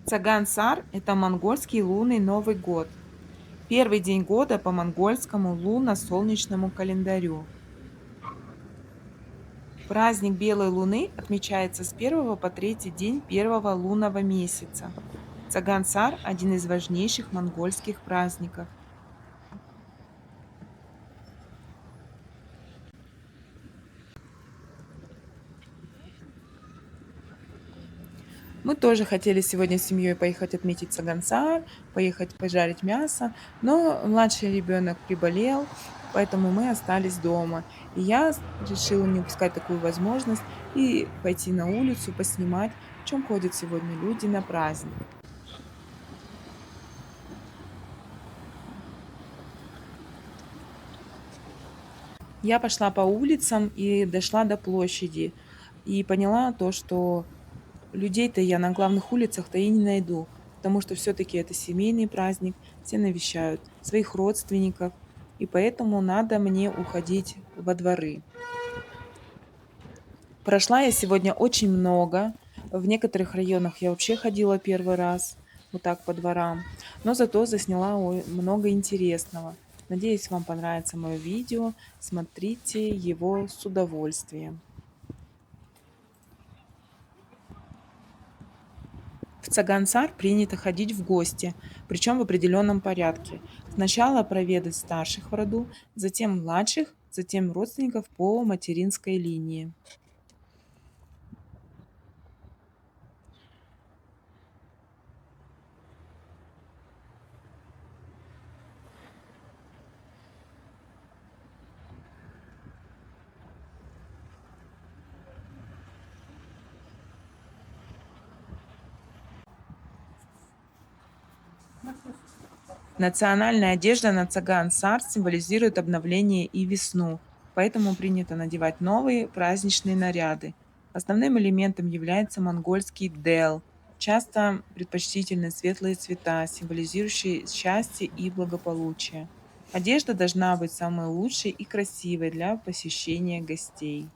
Цаган-Сар– это монгольский лунный Новый год. Первый день года по монгольскому лунно-солнечному календарю. Праздник Белой Луны отмечается с первого по третий день первого лунного месяца. Цаган-Сар– один из важнейших монгольских праздников. Мы тоже хотели сегодня с семьей поехать отметить Цаган-Сар, поехать пожарить мясо, но младший ребенок приболел, поэтому мы остались дома. И я решила не упускать такую возможность и пойти на улицу, поснимать, в чем ходят сегодня люди на праздник. Я пошла по улицам и дошла до площади. И поняла то, что людей-то я на главных улицах-то и не найду, потому что все-таки это семейный праздник, все навещают своих родственников, и поэтому надо мне уходить во дворы. Прошла я сегодня очень много. В некоторых районах я вообще ходила первый раз, вот так по дворам. Но зато засняла много интересного. Надеюсь, вам понравится мое видео. Смотрите его с удовольствием. В Цагансар принято ходить в гости, причем в определенном порядке. Сначала проведать старших в роду, затем младших, затем родственников по материнской линии. Национальная одежда на Цаган-Сар символизирует обновление и весну, поэтому принято надевать новые праздничные наряды. Основным элементом является монгольский дел, часто предпочтительны светлые цвета, символизирующие счастье и благополучие. Одежда должна быть самой лучшей и красивой для посещения гостей.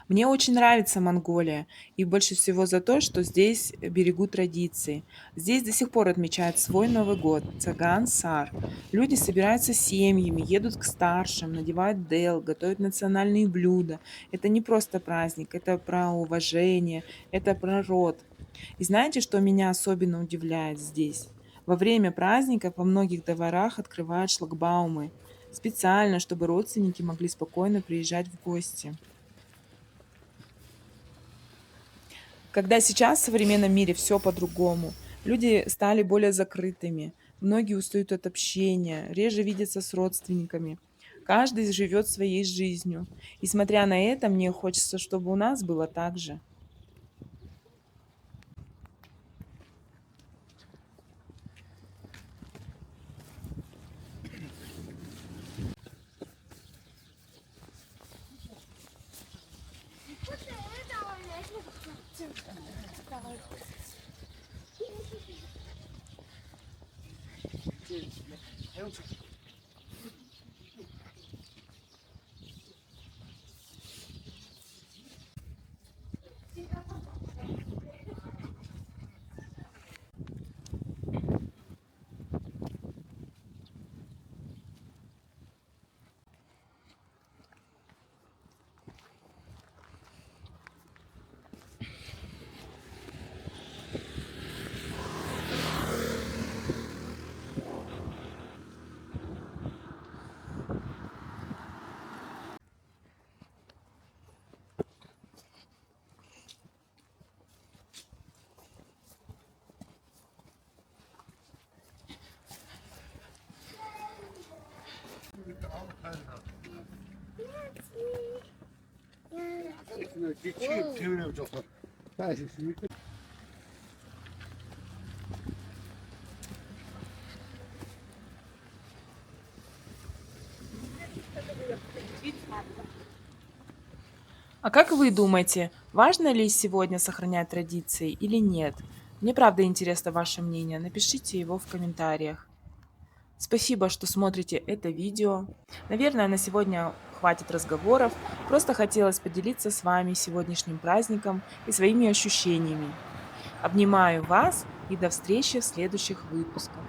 Мне очень нравится Монголия, и больше всего за то, что здесь берегут традиции. Здесь до сих пор отмечают свой Новый год– Цаган-Сар. Люди собираются семьями, едут к старшим, надевают дел, готовят национальные блюда. Это не просто праздник, это про уважение, это про род. И знаете, что меня особенно удивляет здесь? Во время праздников во многих дворах открывают шлагбаумы специально, чтобы родственники могли спокойно приезжать в гости. Когда сейчас в современном мире все по-другому, люди стали более закрытыми, многие устают от общения, реже видятся с родственниками. Каждый живет своей жизнью. И смотря на это, мне хочется, чтобы у нас было так же. А как вы думаете, важно ли сегодня сохранять традиции или нет? Мне правда интересно ваше мнение. Напишите его в комментариях. Спасибо, что смотрите это видео. Наверное, на сегодня хватит разговоров. Просто хотелось поделиться с вами сегодняшним праздником и своими ощущениями. Обнимаю вас и до встречи в следующих выпусках.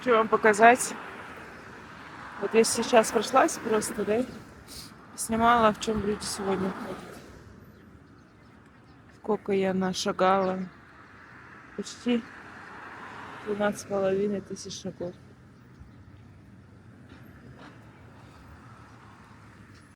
Хочу вам показать. Вот я сейчас прошлась просто, да? Снимала, в чем люди сегодня ходят. Сколько я нашагала. Почти 12,5 тысяч шагов.